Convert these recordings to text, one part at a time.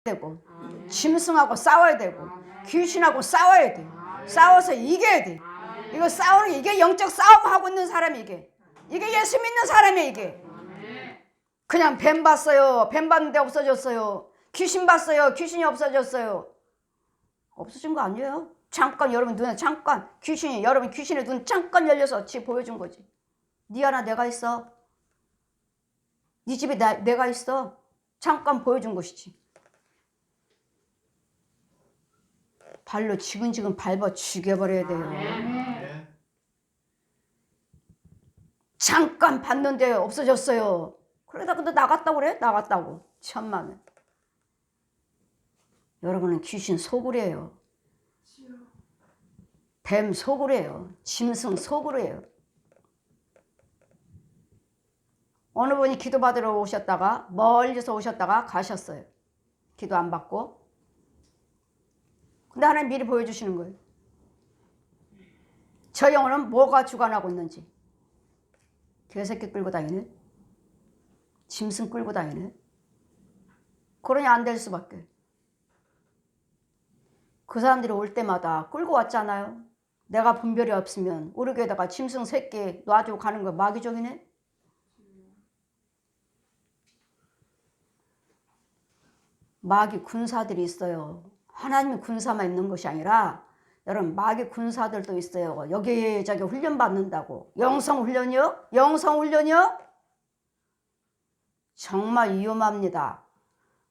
되고 짐승하고 싸워야 되고 귀신하고 싸워야 돼. 싸워서 이겨야 돼. 이거 싸우는 이게 영적 싸움 하고 있는 사람이 이게 예수 믿는 사람이 이게. 그냥 뱀 봤어요. 뱀 봤는데 없어졌어요. 귀신 봤어요. 귀신이 없어졌어요. 없어진 거 아니에요. 잠깐 여러분 눈에 잠깐 여러분 귀신의 눈 잠깐 열려서 지 보여준 거지. 네 하나 내가 있어. 네 집에 내가 있어. 잠깐 보여준 것이지. 발로 지근지근 밟아 죽여버려야 돼요. 잠깐 봤는데 없어졌어요. 그러다 근데 나갔다고 그래? 나갔다고. 천만에. 여러분은 귀신 소굴이에요. 뱀 소굴이에요. 짐승 소굴이에요. 어느 분이 기도받으러 오셨다가 멀리서 오셨다가 가셨어요. 기도 안 받고. 근데 하나님 미리 보여주시는 거예요. 저 영혼은 뭐가 주관하고 있는지. 개새끼 끌고 다니네. 짐승 끌고 다니네. 그러니 안 될 수밖에. 그 사람들이 올 때마다 끌고 왔잖아요. 내가 분별이 없으면 우리 교회다가 짐승 새끼 놔주고 가는 거 마귀종이네. 마귀 군사들이 있어요. 하나님의 군사만 있는 것이 아니라 여러분 마귀 군사들도 있어요. 여기저기 훈련 받는다고. 영성훈련이요? 영성훈련이요? 정말 위험합니다.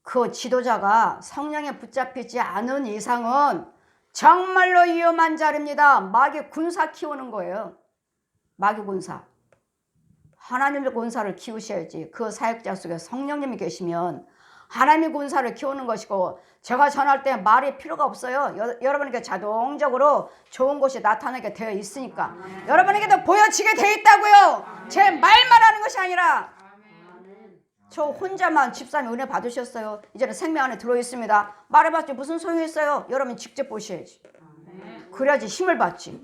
그 지도자가 성령에 붙잡히지 않은 이상은 정말로 위험한 자리입니다. 마귀 군사 키우는 거예요. 마귀 군사. 하나님의 군사를 키우셔야지. 그 사역자 속에 성령님이 계시면 하나님의 군사를 키우는 것이고, 제가 전할 때 말이 필요가 없어요. 여러분에게 자동적으로 좋은 것이 나타나게 되어 있으니까. 여러분에게도 보여지게 되어 있다고요. 제 말만 하는 것이 아니라. 저 혼자만 집사님 은혜 받으셨어요. 이제는 생명 안에 들어있습니다. 말해봤자 무슨 소용이 있어요. 여러분 직접 보셔야지. 그래야지 힘을 받지.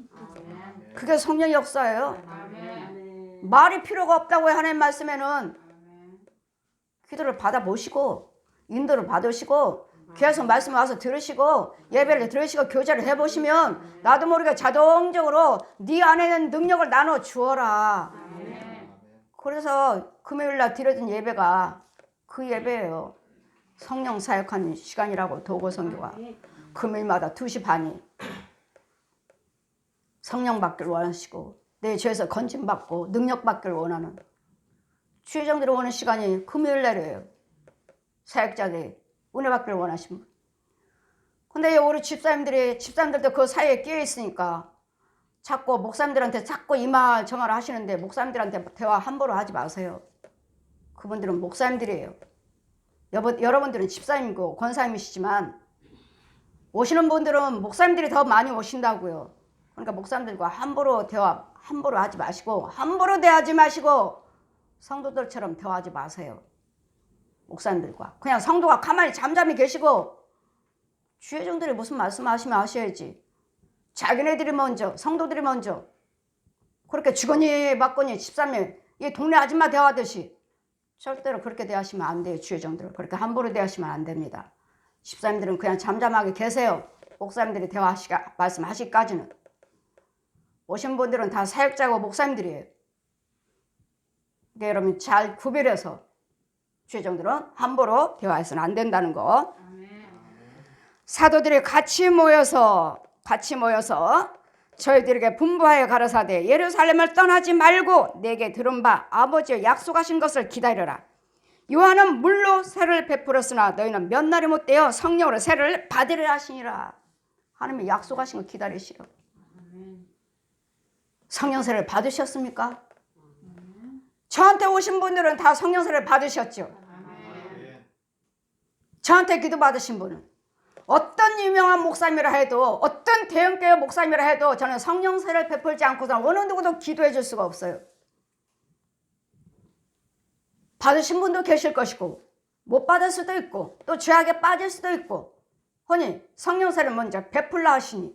그게 성령의 역사예요. 말이 필요가 없다고요. 하나님 말씀에는. 기도를 받아보시고 인도를 받으시고 계속 말씀 와서 들으시고 예배를 들으시고 교제를 해보시면 나도 모르게 자동적으로 네 안에 있는 능력을 나눠 주어라. 그래서 금요일날 드려진 예배가 그 예배예요. 성령 사역하는 시간이라고. 도고선교가 금요일마다 2시 반이 성령 받기를 원하시고 내 죄에서 건짐받고 능력 받기를 원하는 주의정들이 오는 시간이 금요일날이에요. 사역자들이 은혜 받기를 원하시는 분. 근데 우리 집사님들도 그 사이에 끼어 있으니까 자꾸 목사님들한테 자꾸 이 말 저 말 하시는데 목사님들한테 대화 함부로 하지 마세요. 그분들은 목사님들이에요. 여러분들은 집사님이고 권사님이시지만 오시는 분들은 목사님들이 더 많이 오신다고요. 그러니까 목사님들과 함부로 하지 마시고 함부로 대하지 마시고 성도들처럼 대화하지 마세요. 목사님들과. 그냥 성도가 가만히 잠잠히 계시고 주의종들이 무슨 말씀하시면 하셔야지. 자기네들이 먼저, 성도들이 먼저 그렇게 주거니 받거니 집사님 이 동네 아줌마 대화하듯이 절대로 그렇게 대하시면 안 돼요. 주의종들 그렇게 함부로 대하시면 안 됩니다. 집사님들은 그냥 잠잠하게 계세요. 목사님들이 말씀하시기까지는. 오신 분들은 다 사역자고 목사님들이에요. 그러니까 여러분 잘 구별해서 주의종들은 함부로 대화해서는 안 된다는 거. 사도들이 같이 모여서 저희들에게 분부하여 가라사대 예루살렘을 떠나지 말고 내게 들은 바 아버지의 약속하신 것을 기다려라. 요한은 물로 세를 베풀었으나 너희는 몇 날이 못되어 성령으로 세를 받으리라 하시니라. 하나님이 약속하신 거 기다리시라고. 성령세를 받으셨습니까? 저한테 오신 분들은 다 성령세를 받으셨죠. 저한테 기도 받으신 분은 어떤 유명한 목사님이라 해도 어떤 대형교회 목사님이라 해도 저는 성령세를 베풀지 않고서는 어느 누구도 기도해 줄 수가 없어요. 받으신 분도 계실 것이고 못 받을 수도 있고 또 죄악에 빠질 수도 있고 허니 성령세를 먼저 베풀라 하시니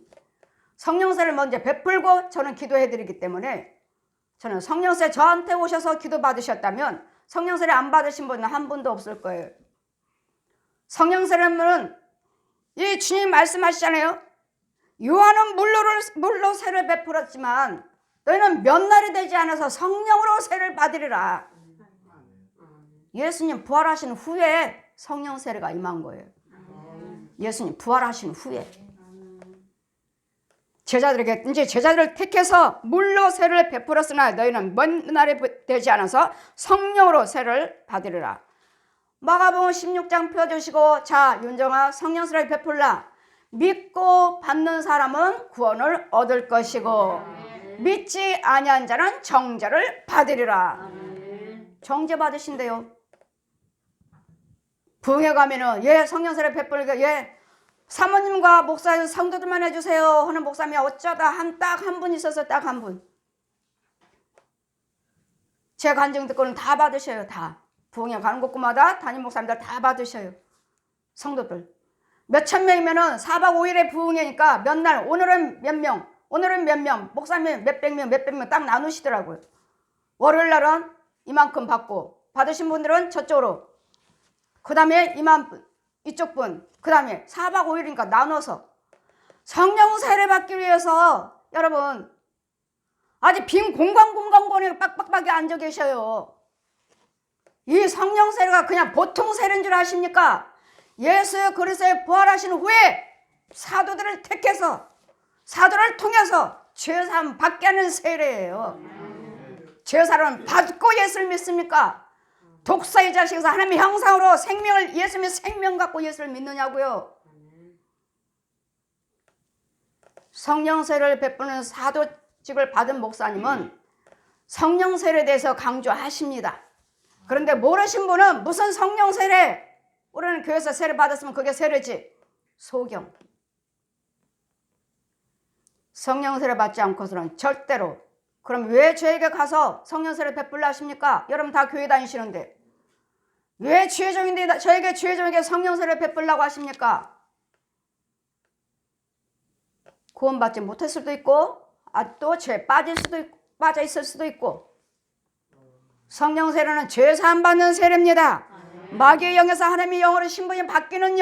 성령세를 먼저 베풀고 저는 기도해 드리기 때문에 저는 성령세 저한테 오셔서 기도 받으셨다면 성령세를 안 받으신 분은 한 분도 없을 거예요. 성령 세례는 이 주님 말씀하시잖아요. 요한은 물로 세를 베풀었지만 너희는 몇 날이 되지 않아서 성령으로 세를 받으리라. 예수님 부활하신 후에 성령 세례가 임한 거예요. 예수님 부활하신 후에 제자들에게 이제 제자들을 택해서 물로 세를 베풀었으나 너희는 몇 날이 되지 않아서 성령으로 세를 받으리라. 마가복음 16장 펴주시고 자 윤정아 성령 세례를 베풀라. 믿고 받는 사람은 구원을 얻을 것이고 믿지 아니한 자는 정죄를 받으리라. 정죄 받으신대요. 부흥회 가면은 예 성령 세례 베풀니까 예 사모님과 목사님 성도들만 해주세요 하는 목사님이 어쩌다 딱 한 분 있어서 딱 한 분. 제 간증 듣고는 다 받으셔요. 다. 부흥회 가는 곳마다 담임 목사님들 다 받으셔요. 성도들. 몇천 명이면은 4박 5일의 부흥회니까 몇 날, 오늘은 몇 명, 오늘은 몇 명, 목사님 몇백 명 딱 나누시더라고요. 월요일 날은 이만큼 받고, 받으신 분들은 저쪽으로, 그 다음에 이쪽 분, 그 다음에 4박 5일이니까 나눠서 성령 세례 받기 위해서 여러분, 아직 빈 공간에 빡빡하게 앉아 계셔요. 이 성령 세례가 그냥 보통 세례인 줄 아십니까? 예수 그리스도의 부활하신 후에 사도들을 택해서 사도를 통해서 죄사함 받게 하는 세례예요. 죄사함을 받고 예수를 믿습니까? 독사의 자식에서 하나님의 형상으로 생명을 예수님의 생명 갖고 예수를 믿느냐고요. 성령 세례를 베푸는 사도직을 받은 목사님은 성령 세례에 대해서 강조하십니다. 그런데 모르신 분은 무슨 성령 세례? 우리는 교회에서 세례 받았으면 그게 세례지. 소경. 성령 세례 받지 않고서는 절대로. 그럼 왜 저에게 가서 성령 세례 베풀라 하십니까? 여러분 다 교회 다니시는데 왜 주의종인데 저에게 주의종에게 성령 세례 베풀라고 하십니까? 구원받지 못했을 수도 있고 또 죄 빠져 있을 수도 있고. 성령 세례는 죄 사함 받는 세례입니다. 마귀의 영에서 하나님의 영으로 신분이 바뀌는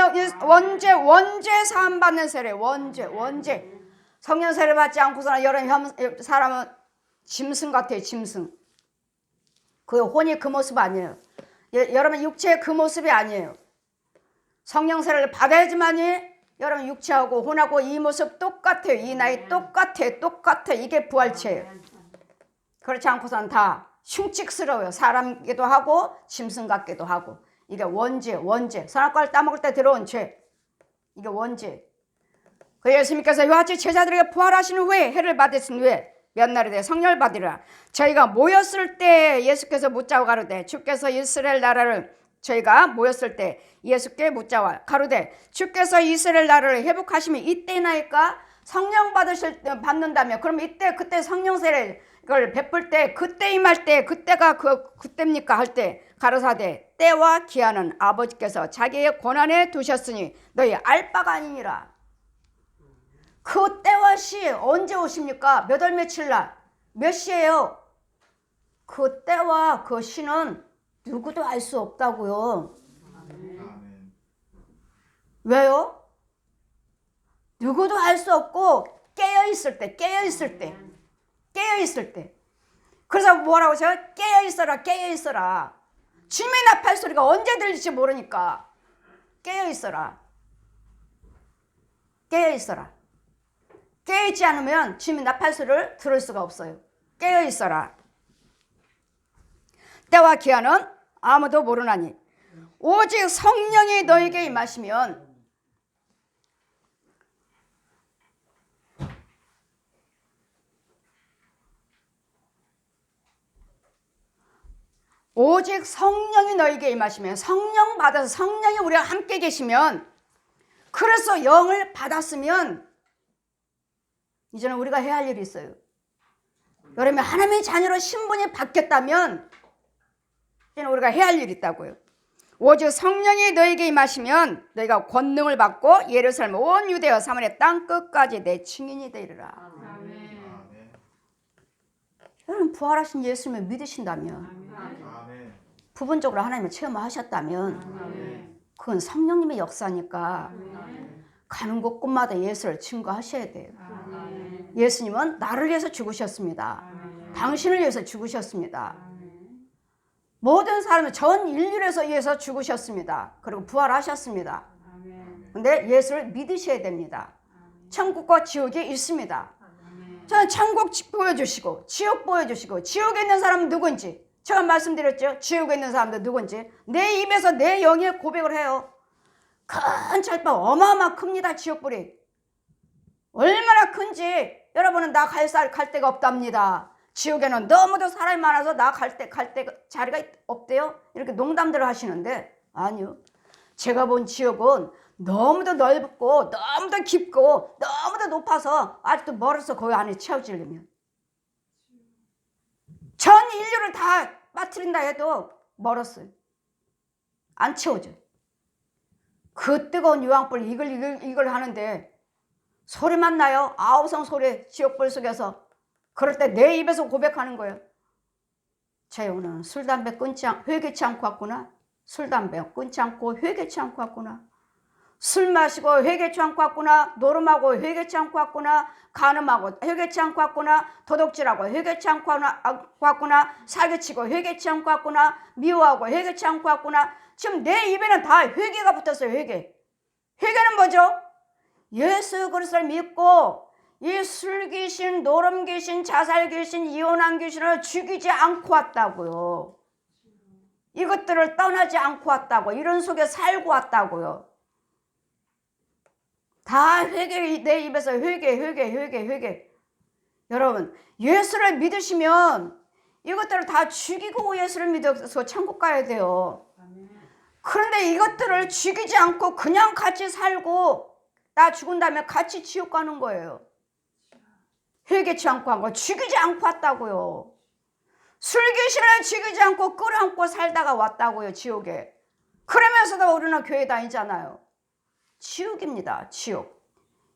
원죄 사함 받는 세례. 원죄. 성령 세례 받지 않고서는 여러분 사람은 짐승 같아요. 짐승. 그 혼이 그 모습 아니에요. 여러분 육체의 그 모습이 아니에요. 성령 세례를 받아야지만이 여러분 육체하고 혼하고 이 모습 똑같아요. 이 나이 똑같아. 이게 부활체예요. 그렇지 않고서는 다 흉측스러워요. 사람이기도 하고 짐승 같기도 하고. 이게 원죄. 선악과를 따먹을 때 들어온 죄. 이게 원죄. 그 예수님께서 이와 같이 제자들에게 부활하신 후에 해를 받으신 후에 몇 날이 돼 성령을 받으리라. 저희가 모였을 때 예수께서 묻자고 가로되 주께서 이스라엘 나라를 저희가 모였을 때 예수께 묻자와 가로되 주께서 이스라엘 나라를 회복하시면 이때나이까? 성령 받는다며 그럼 그때 성령 세례를 베풀 때 그때 임할 때 그때가 그때입니까 할 때 가로사대 때와 기한은 아버지께서 자기의 권한에 두셨으니 너희 알 바가 아니니라. 그 때와 시 언제 오십니까? 몇 월 며칠 날? 몇 시예요? 그 때와 그 시는 누구도 알 수 없다고요. 왜요? 누구도 알 수 없고 깨어있을 때. 그래서 뭐라고 하셔요? 깨어있어라. 주님의 나팔 소리가 언제 들릴지 모르니까 깨어있어라. 깨어있지 않으면 주님의 나팔 소리를 들을 수가 없어요. 깨어있어라. 때와 기한은 아무도 모르나니 오직 성령이 너에게 임하시면 성령 받아서 성령이 우리와 함께 계시면 그래서 영을 받았으면 이제는 우리가 해야 할 일이 있어요. 여러분이 하나님의 자녀로 신분이 바뀌었다면 이제는 우리가 해야 할 일이 있다고요. 오직 성령이 너에게 임하시면 너희가 권능을 받고 예루살렘 온 유대와 사마리아 땅 끝까지 내 증인이 되리라. 아멘. 여러분 부활하신 예수님을 믿으신다면 부분적으로 하나님을 체험하셨다면 그건 성령님의 역사니까 가는 곳곳마다 예수를 증거하셔야 돼요. 예수님은 나를 위해서 죽으셨습니다. 당신을 위해서 죽으셨습니다. 모든 사람을 전 인류를 위해서 죽으셨습니다. 그리고 부활하셨습니다. 근데 예수를 믿으셔야 됩니다. 천국과 지옥이 있습니다. 저는 천국 보여주시고 지옥 보여주시고 지옥에 있는 사람은 누군지 제가 말씀드렸죠. 지옥에 있는 사람들 누군지 내 입에서 내 영의 고백을 해요. 큰 철밥 어마어마 큽니다. 지옥불이 얼마나 큰지 여러분은 나 갈 데가 없답니다. 지옥에는 너무도 사람이 많아서 나 갈 데 자리가 없대요. 이렇게 농담들을 하시는데 아니요. 제가 본 지옥은 너무도 넓고 너무도 깊고 너무도 높아서 아직도 멀어서 거기 안에 채워지려면 전 인류를 다 빠뜨린다 해도 멀었어요. 안 채워져. 그 뜨거운 유황불 이걸 하는데 소리만 나요. 아우성 소리 지옥불 속에서. 그럴 때 내 입에서 고백하는 거예요. 제 영혼은 술, 담배 회개치 않고 왔구나. 술, 담배 끊지 않고 회개치 않고 왔구나. 술 마시고 회개치 않고 왔구나. 노름하고 회개치 않고 왔구나. 간음하고 회개치 않고 왔구나. 도둑질하고 회개치 않고 왔구나. 사기치고 회개치 않고 왔구나. 미워하고 회개치 않고 왔구나. 지금 내 입에는 다 회개가 붙었어요. 회개. 회개는 뭐죠? 예수 그리스도를 믿고 이 술귀신, 노름귀신, 자살귀신, 이혼한 귀신을 죽이지 않고 왔다고요. 이것들을 떠나지 않고 왔다고. 이런 속에 살고 왔다고요. 다 회개, 내 입에서 회개. 여러분, 예수를 믿으시면 이것들을 다 죽이고 예수를 믿어서 천국 가야 돼요. 그런데 이것들을 죽이지 않고 그냥 같이 살고 나 죽은 다음에 같이 지옥 가는 거예요. 회개치 않고 한 거 죽이지 않고 왔다고요. 술귀신을 죽이지 않고 끌어안고 살다가 왔다고요. 지옥에. 그러면서도 우리는 교회 다니잖아요. 지옥입니다. 지옥.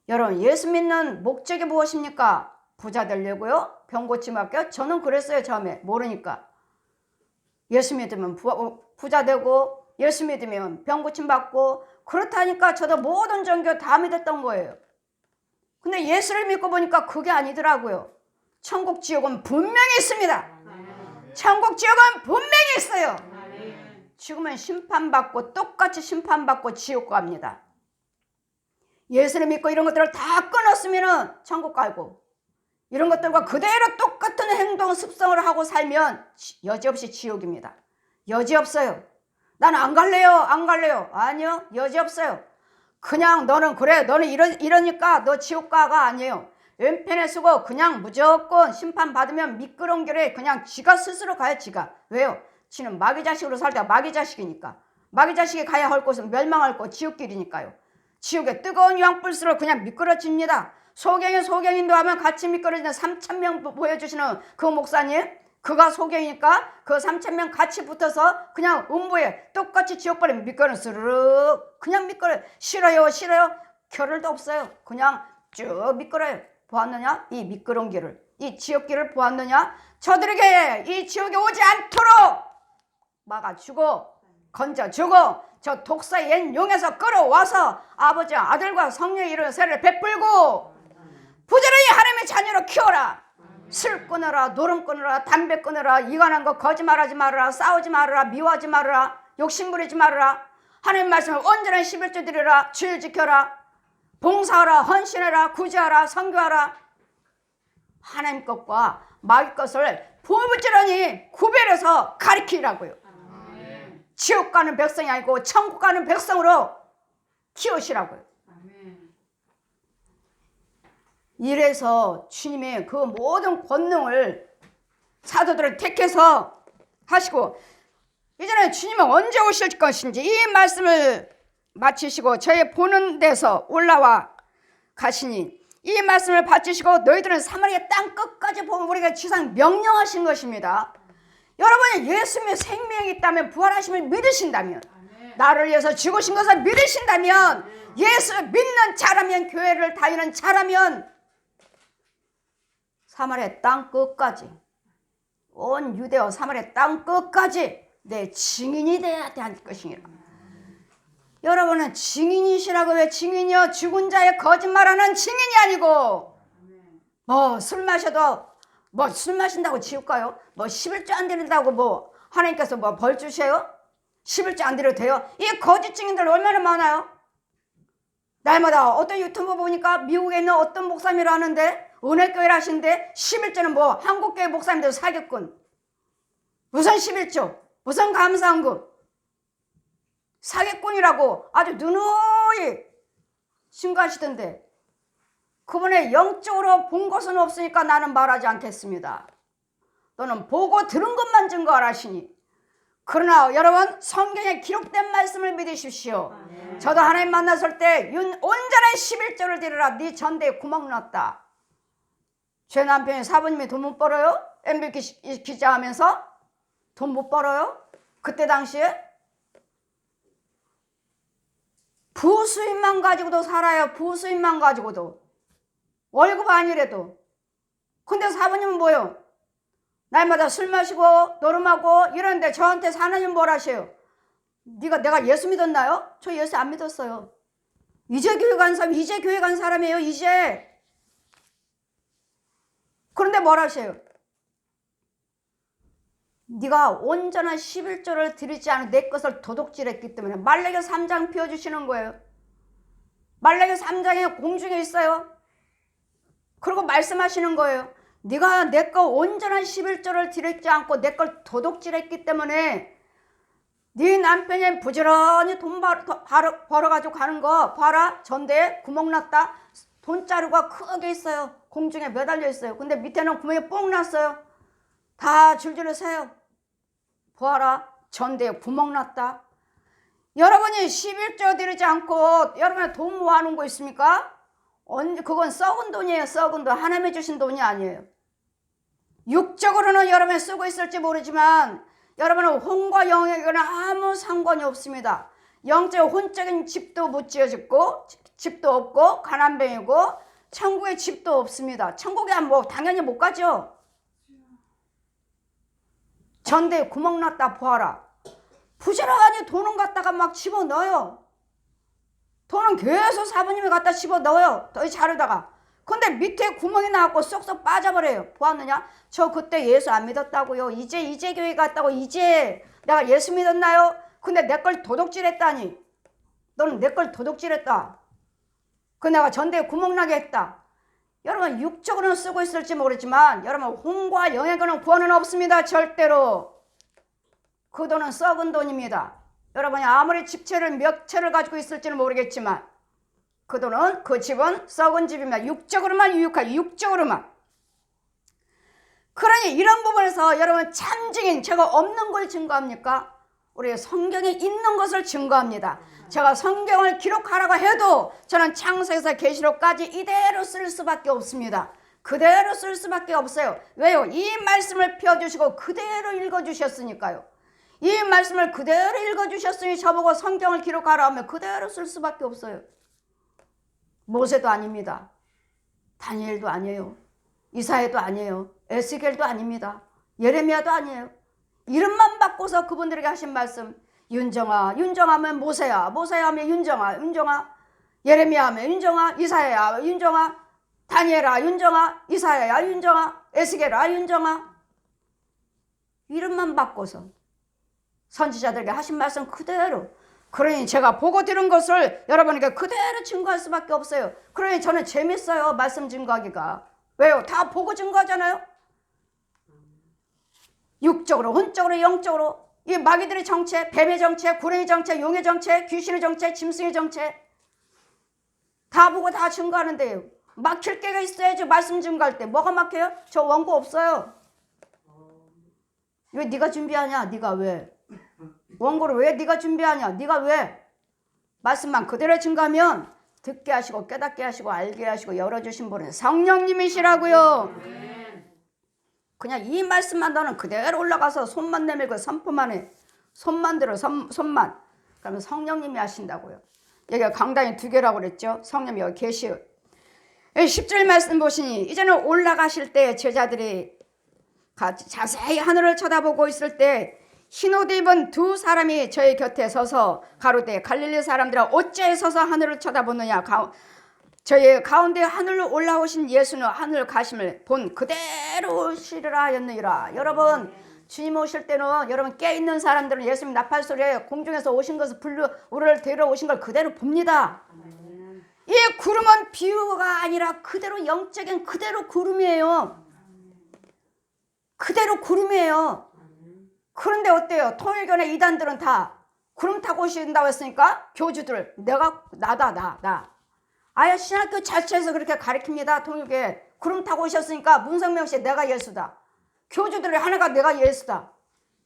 여러분 예수 믿는 목적이 무엇입니까? 부자 되려고요? 병 고침 할게요? 저는 그랬어요. 처음에 모르니까. 예수 믿으면 부자 되고 예수 믿으면 병 고침 받고 그렇다니까 저도 모든 종교 다 믿었던 거예요. 근데 예수를 믿고 보니까 그게 아니더라고요. 천국 지옥은 분명히 있습니다. 천국 지옥은 분명히 있어요. 죽으면 심판받고 똑같이 심판받고 지옥 갑니다. 예수를 믿고 이런 것들을 다 끊었으면 천국 가고 이런 것들과 그대로 똑같은 행동 습성을 하고 살면 여지없이 지옥입니다. 여지없어요. 나는 안 갈래요. 아니요. 여지없어요. 그냥 너는 그래 너는 이러니까 너 지옥 가가 아니에요. 왼편에 쓰고 그냥 무조건 심판받으면 미끄럼길에 그냥 지가 스스로 가요. 지가. 왜요? 지는 마귀 자식으로 살다가 마귀 자식이니까. 마귀 자식이 가야 할 곳은 멸망할 곳 지옥길이니까요. 지옥에 뜨거운 유황불수로 그냥 미끄러집니다. 소경인도 하면 같이 미끄러지는 3,000명 보여주시는 그 목사님, 그가 소경이니까 그 3,000명 같이 붙어서 그냥 음부에 똑같이 지옥불에 미끄러 스르륵 그냥 미끄러요. 싫어요. 결을도 없어요. 그냥 쭉 미끄러요. 보았느냐? 이 미끄러운 길을, 이 지옥길을 보았느냐? 저들에게 이 지옥에 오지 않도록 막아주고 건져주고 저 독사 옛 용에서 끌어와서 아버지와 아들과 성령의 이런 세례를 베풀고 부지런히 하나님의 자녀로 키워라. 술 끊어라, 노름 끊어라, 담배 끊어라, 이간한 거 거짓말하지 말아라, 싸우지 말아라, 미워하지 말아라, 욕심 부리지 말아라. 하나님 말씀을 온전한 11조 드리라, 주일 지켜라, 봉사하라, 헌신해라, 구제하라, 선교하라. 하나님 것과 마귀 것을 부지런히 구별해서 가리키라고요. 지옥 가는 백성이 아니고 천국 가는 백성으로 키우시라고요. 이래서 주님의 그 모든 권능을 사도들을 택해서 하시고 이제는 주님은 언제 오실 것인지 이 말씀을 마치시고 저희 보는 데서 올라와 가시니 이 말씀을 바치시고 너희들은 사마리아 땅 끝까지 보면 우리가 지상 명령하신 것입니다. 여러분이 예수님의 생명이 있다면 부활하심을 믿으신다면 나를 위해서 죽으신 것을 믿으신다면 예수 믿는 자라면 교회를 다니는 자라면 사마리아 땅 끝까지 온 유대와 사마리아 땅 끝까지 내 증인이 되어야 할 것이니라. 여러분은 증인이시라고. 왜 증인이요? 죽은 자의 거짓말하는 증인이 아니고 뭐 술 마셔도 뭐 술 마신다고 지울까요? 뭐 11조 안 드린다고 뭐 하나님께서 뭐 벌 주세요? 11조 안 드려도 돼요? 이 거짓 증인들 얼마나 많아요? 날마다 어떤 유튜브 보니까 미국에 있는 어떤 목사님이라 하는데 은혜교회를 하시는데 11조는 뭐 한국교회 목사님들 사기꾼. 무슨 11조? 무슨 감사한금? 사기꾼이라고 아주 누누이 증거하시던데 그분의 영적으로 본 것은 없으니까 나는 말하지 않겠습니다. 너는 보고 들은 것만 증거하시니. 그러나 여러분 성경에 기록된 말씀을 믿으십시오. 저도 하나님 만났을 때 온전한 11조를 드리라. 네 전대에 구멍 났다. 제 남편이 사부님이 돈 못 벌어요? MB 기자 하면서 돈 못 벌어요? 그때 당시에 부수입만 가지고도 살아요. 부수입만 가지고도 월급 아니래도. 근데 사부님은 뭐요? 날마다 술 마시고 노름하고 이러는데 저한테 하나님 뭘 하셔요? 내가 예수 믿었나요? 저 예수 안 믿었어요. 이제 교회 간 사람, 이제 교회 간 사람이에요. 이제. 그런데 뭘 하셔요? 네가 온전한 11조를 드리지 않은 내 것을 도둑질했기 때문에. 말라기 3장 피워주시는 거예요. 말라기 3장에 공중에 있어요. 그리고 말씀하시는 거예요. 네가 내 거 온전한 11조를 드리지 않고 내 걸 도둑질했기 때문에 네 남편이 부지런히 돈 벌어가지고 가는 거 봐라. 전대에 구멍 났다. 돈자루가 크게 있어요. 공중에 매달려 있어요. 근데 밑에는 구멍이 뽕 났어요. 다 줄줄이 세요. 보아라. 전대에 구멍 났다. 여러분이 11조 드리지 않고 여러분이 돈 모아놓은 거 있습니까? 그건 썩은 돈이에요. 썩은 돈. 하나님이 주신 돈이 아니에요. 육적으로는 여러분이 쓰고 있을지 모르지만 여러분은 혼과 영에게는 아무 상관이 없습니다. 영적 혼적인 집도 못 지어졌고 집도 없고 가난뱅이고 천국에 집도 없습니다. 천국에 뭐 당연히 못 가죠. 전대에 구멍 났다 보아라. 부지런히 돈은 갖다가 막 집어넣어요. 돈은 계속 사부님이 갖다 집어넣어요. 더 자르다가. 근데 밑에 구멍이 나왔고 쏙쏙 빠져버려요. 보았느냐? 저 그때 예수 안 믿었다고요. 이제 교회 갔다고. 이제 내가 예수 믿었나요? 근데 내 걸 도둑질했다니. 너는 내 걸 도둑질했다. 그 내가 전대에 구멍 나게 했다. 여러분 육적으로는 쓰고 있을지 모르지만 여러분 혼과 영에게는 구원은 없습니다. 절대로. 그 돈은 썩은 돈입니다. 여러분이 아무리 집채를 몇 채를 가지고 있을지는 모르겠지만 그 돈은 그 집은 썩은 집입니다. 육적으로만 유익하게 육적으로만. 그러니 이런 부분에서 여러분 참 증인 제가 없는 걸 증거합니까? 우리 성경에 있는 것을 증거합니다. 제가 성경을 기록하라고 해도 저는 창세기에서 계시록까지 이대로 쓸 수밖에 없습니다. 그대로 쓸 수밖에 없어요. 왜요? 이 말씀을 펴주시고 그대로 읽어주셨으니까요. 이 말씀을 그대로 읽어주셨으니 저보고 성경을 기록하라 하면 그대로 쓸 수밖에 없어요. 모세도 아닙니다. 다니엘도 아니에요. 이사야도 아니에요. 에스겔도 아닙니다. 예레미야도 아니에요. 이름만 바꿔서 그분들에게 하신 말씀. 윤정아, 윤정하면 모세야, 모세야 하면 윤정아, 윤정아. 예레미야 하면 윤정아, 이사야야, 윤정아. 다니엘아, 윤정아, 이사야야, 윤정아. 에스겔아, 윤정아. 이름만 바꿔서 선지자들에게 하신 말씀 그대로. 그러니 제가 보고 들은 것을 여러분에게 그대로 증거할 수밖에 없어요. 그러니 저는 재밌어요. 말씀 증거하기가. 왜요? 다 보고 증거하잖아요. 육적으로, 혼적으로, 영적으로. 이 마귀들의 정체, 뱀의 정체, 구렁이 정체, 용의 정체, 귀신의 정체, 짐승의 정체. 다 보고 다 증거하는데요. 막힐 게가 있어야지 말씀 증거할 때. 뭐가 막혀요? 저 원고 없어요. 왜 네가 준비하냐? 네가 왜? 원고를 왜 네가 준비하냐? 네가 왜? 말씀만 그대로 증거하면 듣게 하시고 깨닫게 하시고 알게 하시고 열어주신 분은 성령님이시라고요. 그냥 이 말씀만 너는 그대로 올라가서 손만 내밀고 선포만 해. 손만 들어 손만. 그러면 성령님이 하신다고요. 여기가 강단이 2개라고 그랬죠. 성령이 여기 계시요. 10절 말씀 보시니 이제는 올라가실 때 제자들이 같이 자세히 하늘을 쳐다보고 있을 때 흰옷 입은 두 사람이 저희 곁에 서서 가로되 갈릴리 사람들아 어찌 서서 하늘을 쳐다보느냐. 저희 가운데 하늘로 올라오신 예수는 하늘 가심을 본 그대로 오시리라 하였느니라. 여러분 주님 오실 때는 여러분 깨있는 사람들은 예수님 나팔소리에 공중에서 오신 것을 우리를 데려오신 걸 그대로 봅니다. 이 구름은 비유가 아니라 그대로 영적인 그대로 구름이에요. 그대로 구름이에요. 그런데 어때요? 통일교회 이단들은 다 구름 타고 오신다고 했으니까 교주들 나다. 아예 신학교 자체에서 그렇게 가르칩니다. 통일교회 구름 타고 오셨으니까 문성명 씨 내가 예수다. 교주들의 하나가 내가 예수다.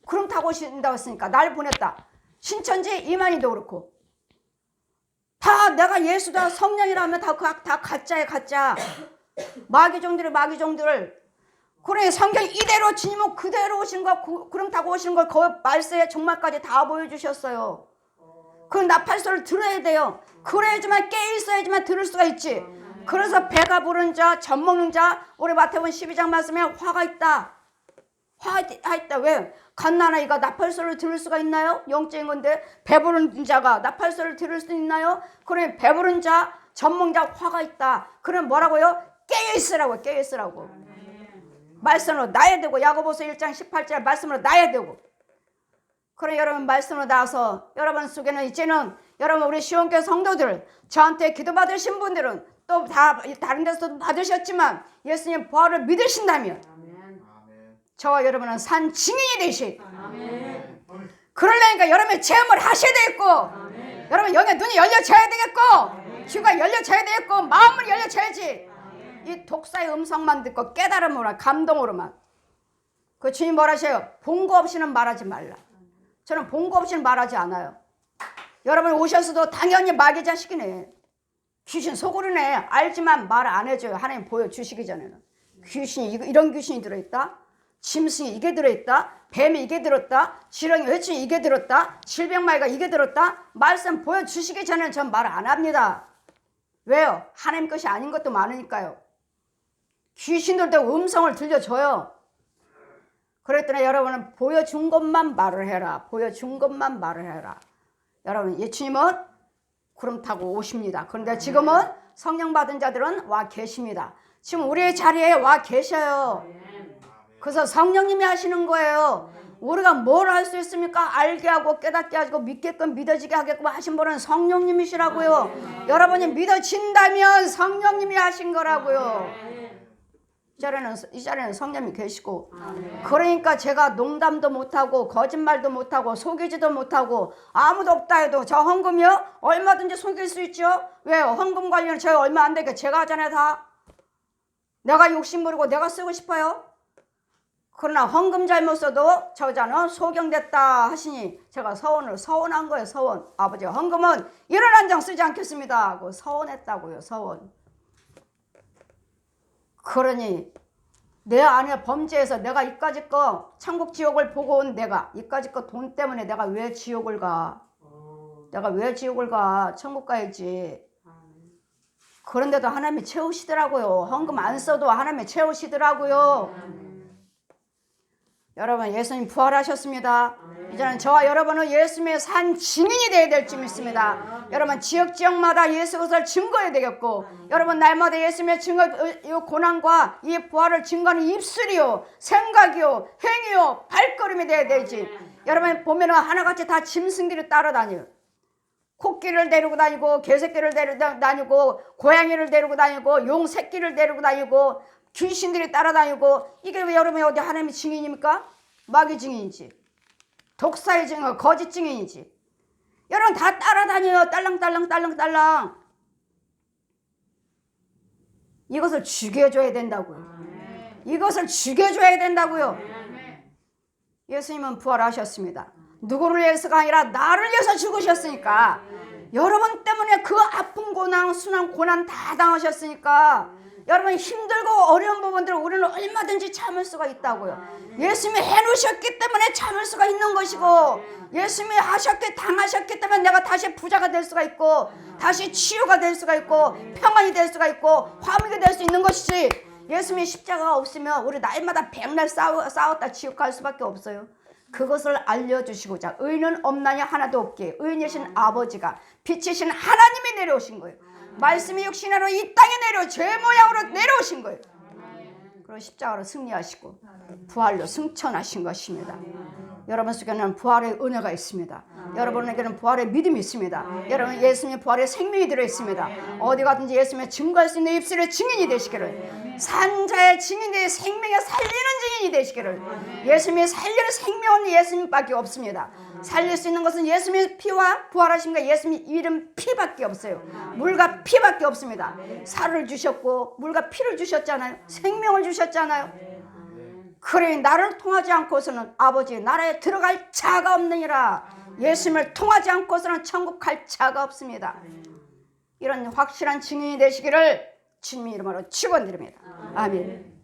구름 타고 오신다고 했으니까 날 보냈다. 신천지 이만희도 그렇고 다 내가 예수다 성령이라면 다 가짜야 가짜. 마귀종들이 그래 성경 이대로 주님은 그대로 오신 거 구름 타고 오신 걸 그 말세에 종말까지 다 보여주셨어요. 그 나팔소리를 들어야 돼요. 그래야지만 깨있어야지만 들을 수가 있지. 그래서 배가 부른 자 젖 먹는 자 우리 마태복음 12장 말씀에 화가 있다. 화가 있다. 왜? 갓난아이가 나팔소리를 들을 수가 있나요? 영적인 건데 배부른 자가 나팔소리를 들을 수 있나요? 그러면 배부른 자 젖 먹는 자 화가 있다. 그럼 뭐라고요? 깨어있으라고. 말씀으로 나야 되고 야고보서 1장 18절 말씀으로 나야 되고. 그래 여러분 말씀으로 나와서 여러분 속에는 이제는 여러분 우리 시온교회 성도들 저한테 기도받으신 분들은 또 다 다른 데서도 받으셨지만 예수님 부활을 믿으신다면 저와 여러분은 산 증인이 되시. 그러려니까 여러분이 체험을 하셔야 되겠고 여러분 영의 눈이 열려져야 되겠고 귀가 열려져야 되겠고 마음을 열려져야지. 이 독사의 음성만 듣고 깨달음으로 감동으로만. 그 주님 뭐라 하셔요? 본거 없이는 말하지 말라. 저는 본거 없이는 말하지 않아요. 여러분 오셔서도 당연히 마귀 자식이네. 귀신 속으로네. 알지만 말 안 해줘요. 하나님 보여주시기 전에는. 귀신이 이런 귀신이 들어있다. 짐승이 이게 들어있다. 뱀이 이게 들었다. 지렁이 회충이 이게 들었다. 질병마이가 이게 들었다. 말씀 보여주시기 전에는 전 말 안 합니다. 왜요? 하나님 것이 아닌 것도 많으니까요. 귀신들도 음성을 들려줘요. 그랬더니 여러분은 보여준 것만 말을 해라. 보여준 것만 말을 해라. 여러분 예수님은 구름 타고 오십니다. 그런데 지금은 성령 받은 자들은 와 계십니다. 지금 우리의 자리에 와 계셔요. 그래서 성령님이 하시는 거예요. 우리가 뭘 할 수 있습니까? 알게 하고 깨닫게 하고 믿게끔 믿어지게 하게끔 하신 분은 성령님이시라고요. 여러분이 믿어진다면 성령님이 하신 거라고요. 이 자리에는 성령님이 계시고 그러니까 제가 농담도 못하고 거짓말도 못하고 속이지도 못하고 아무도 없다 해도 저 헌금이요? 얼마든지 속일 수 있죠. 왜요? 헌금 관리는 저희 얼마 안 되게 제가 하잖아요. 다 내가 욕심 부리고 내가 쓰고 싶어요. 그러나 헌금 잘못 써도 저자는 소경됐다 하시니 제가 서원한 거예요. 서원. 아버지 헌금은 1원 1장 쓰지 않겠습니다 하고 서원했다고요. 서원. 그러니 내 안에 범죄해서 내가 이까짓 거 천국 지옥을 보고 온 내가 이까짓 거 돈 때문에 내가 왜 지옥을 가? 내가 왜 지옥을 가? 천국 가야지. 그런데도 하나님이 채우시더라고요. 헌금 안 써도 하나님이 채우시더라고요. 여러분 예수님 부활하셨습니다. 이제는 저와 여러분은 예수님의 산 증인이 되어야 될 줄 믿습니다. 여러분 지역마다 예수 것을 증거해야 되겠고 여러분 날마다 예수님의 이 고난과 이 부활을 증거하는 입술이요 생각이요 행위요 발걸음이 되어야 되지. 여러분 보면 하나같이 다 짐승들이 따라다녀요. 코끼리를 데리고 다니고 개새끼를 데리고 다니고 고양이를 데리고 다니고 용 새끼를 데리고 다니고 귀신들이 따라다니고 이게 왜 여러분이 어디 하나님의 증인입니까? 마귀 증인이지. 독사의 증인, 거짓 증인이지. 여러분 다 따라다녀요. 딸랑딸랑. 이것을 죽여줘야 된다고요. 이것을 죽여줘야 된다고요. 예수님은 부활하셨습니다. 누구를 위해서가 아니라 나를 위해서 죽으셨으니까 여러분 때문에 그 아픈 고난, 순한 고난 다 당하셨으니까 여러분 힘들고 어려운 부분들을 우리는 얼마든지 참을 수가 있다고요. 예수님이 해놓으셨기 때문에 참을 수가 있는 것이고 예수님이 당하셨기 때문에 내가 다시 부자가 될 수가 있고 다시 치유가 될 수가 있고 평안이 될 수가 있고 화목이 될 수 있는 것이지 예수님이 십자가가 없으면 우리 날마다 백날 싸웠다 지옥 갈 수밖에 없어요. 그것을 알려주시고자 의인은 없나니 하나도 없기에 의인이신 아버지가 빛이신 하나님이 내려오신 거예요. 말씀이 육신으로 이 땅에 내려 죄 모양으로 내려오신 거예요. 그리고 십자가로 승리하시고 부활로 승천하신 것입니다. 여러분 속에는 부활의 은혜가 있습니다. 여러분에게는 부활의 믿음이 있습니다. 여러분 예수님의 부활의 생명이 들어있습니다. 어디 가든지 예수님의 증거할 수 있는 입술의 증인이 되시기를, 산자의 증인이 생명에 살리는 증인이 되시기를. 예수님이 살리는 생명은 예수님밖에 없습니다. 살릴 수 있는 것은 예수님의 피와 부활하심과 예수님의 이름 피밖에 없어요. 물과 피밖에 없습니다. 살을 주셨고 물과 피를 주셨잖아요. 생명을 주셨잖아요. 그래 나를 통하지 않고서는 아버지의 나라에 들어갈 자가 없느니라. 예수님을 통하지 않고서는 천국 갈 자가 없습니다. 이런 확실한 증인이 되시기를 주님의 이름으로 축원드립니다. 아멘.